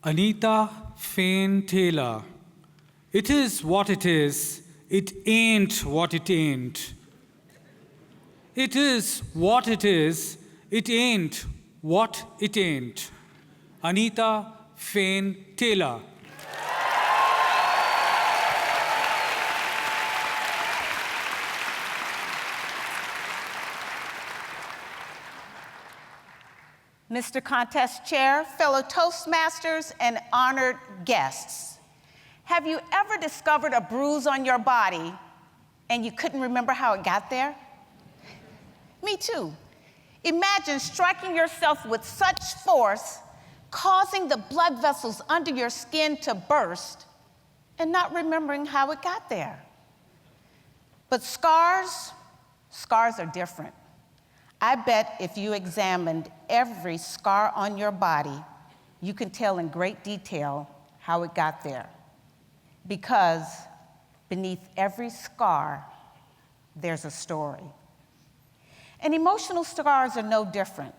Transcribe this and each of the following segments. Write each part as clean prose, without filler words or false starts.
Anita Fain Taylor. It is what it is. It ain't what it ain't. It is what it is. It ain't what it ain't. Anita Fain Taylor. Mr. Contest Chair, fellow Toastmasters, and honored guests, have you ever discovered a bruise on your body and you couldn't remember how it got there? Me too. Imagine striking yourself with such force, causing the blood vessels under your skin to burst, and not remembering how it got there. But scars are different. I bet if you examined every scar on your body, you can tell in great detail how it got there. Because beneath every scar, there's a story. And emotional scars are no different.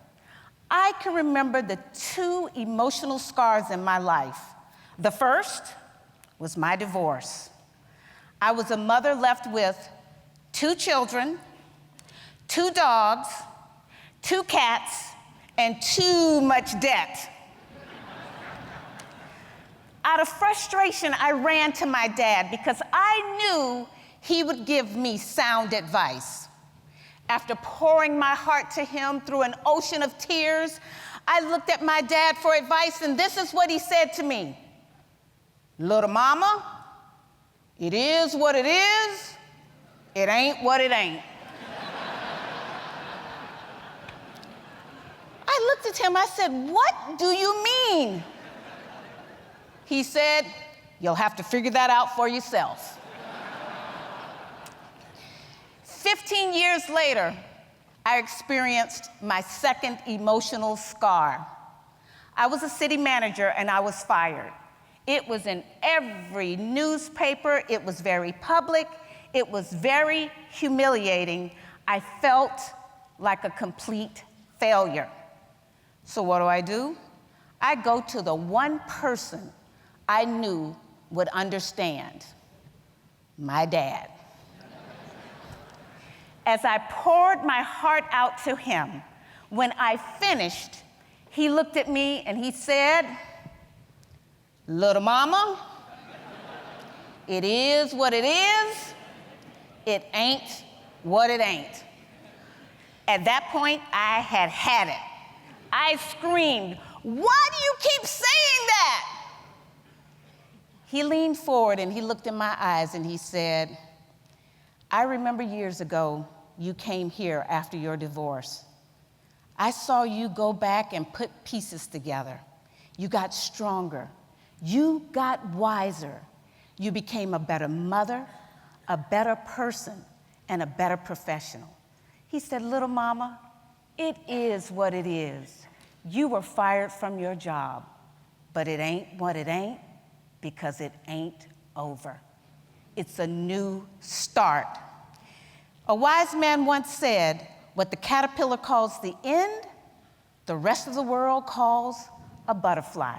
I can remember the two emotional scars in my life. The first was my divorce. I was a mother left with 2 children, 2 dogs, 2 cats, and too much debt. Out of frustration, I ran to my dad because I knew he would give me sound advice. After pouring my heart to him through an ocean of tears, I looked at my dad for advice, and this is what he said to me. Little mama, it is what it is. It ain't what it ain't. I looked at him, I said, what do you mean? He said, you'll have to figure that out for yourself. 15 years later, I experienced my second emotional scar. I was a city manager and I was fired. It was in every newspaper, it was very public, it was very humiliating. I felt like a complete failure. So what do? I go to the one person I knew would understand, my dad. As I poured my heart out to him, when I finished, he looked at me and he said, little mama, it is what it is. It ain't what it ain't. At that point, I had it. I screamed, why do you keep saying that? He leaned forward and he looked in my eyes and he said, I remember years ago, you came here after your divorce. I saw you go back and put pieces together. You got stronger. You got wiser. You became a better mother, a better person, and a better professional. He said, little mama, it is what it is. You were fired from your job, but it ain't what it ain't because it ain't over. It's a new start. A wise man once said, what the caterpillar calls the end, the rest of the world calls a butterfly.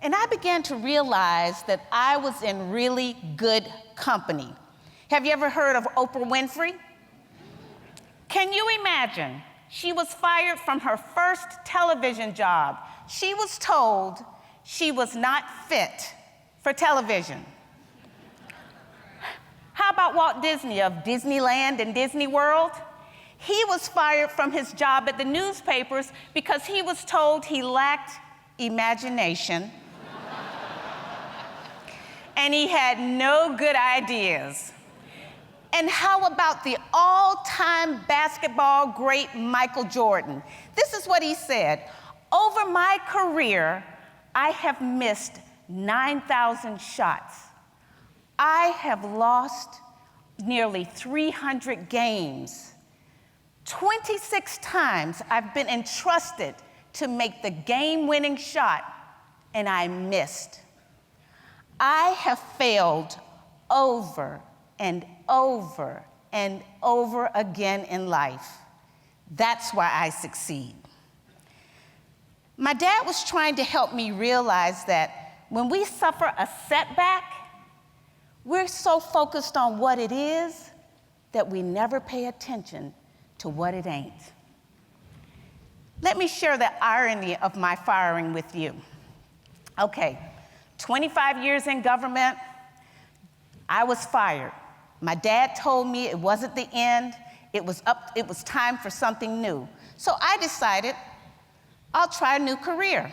And I began to realize that I was in really good company. Have you ever heard of Oprah Winfrey? Can you imagine? She was fired from her first television job. She was told she was not fit for television. How about Walt Disney of Disneyland and Disney World? He was fired from his job at the newspapers because he was told he lacked imagination and he had no good ideas. And how about the all-time basketball great Michael Jordan? This is what he said. Over my career, I have missed 9,000 shots. I have lost nearly 300 games. 26 times I've been entrusted to make the game-winning shot, and I missed. I have failed over and over and over again in life. That's why I succeed. My dad was trying to help me realize that when we suffer a setback, we're so focused on what it is that we never pay attention to what it ain't. Let me share the irony of my firing with you. Okay, 25 years in government, I was fired. My dad told me it wasn't the end, it was time for something new. So I decided I'll try a new career.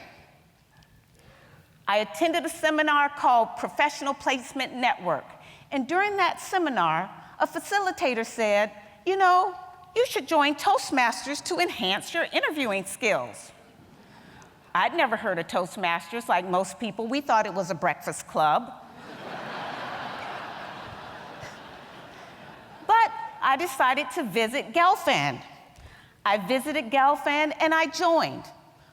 I attended a seminar called Professional Placement Network, and during that seminar, a facilitator said, you know, you should join Toastmasters to enhance your interviewing skills. I'd never heard of Toastmasters. Like most people, we thought it was a breakfast club. But I decided to visit Gelfand. I visited Gelfand and I joined.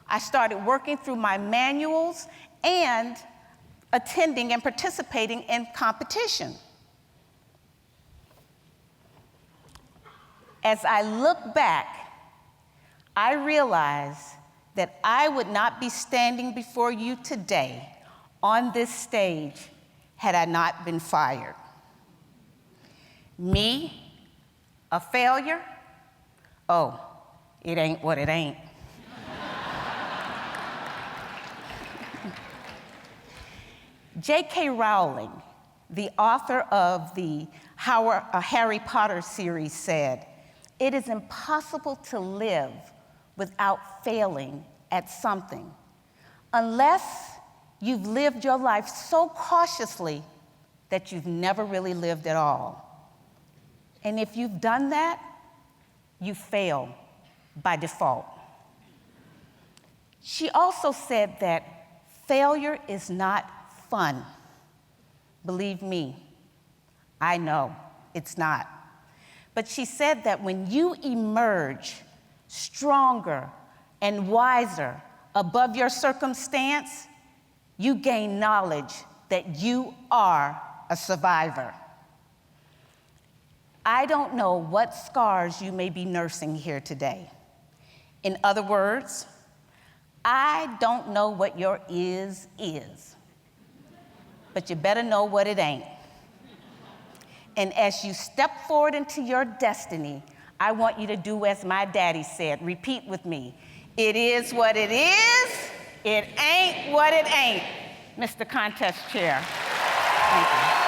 I started working through my manuals and attending and participating in competition. As I look back, I realize that I would not be standing before you today on this stage had I not been fired. Me, a failure? Oh, it ain't what it ain't. J.K. Rowling, the author of the Harry Potter series, said, "It is impossible to live without failing at something, unless you've lived your life so cautiously that you've never really lived at all. And if you've done that, you fail by default." She also said that failure is not fun. Believe me, I know it's not. But she said that when you emerge stronger and wiser above your circumstance, you gain knowledge that you are a survivor. I don't know what scars you may be nursing here today. In other words, I don't know what your is, but you better know what it ain't. And as you step forward into your destiny, I want you to do as my daddy said. Repeat with me. It is what it is. It ain't what it ain't. Mr. Contest Chair. Thank you.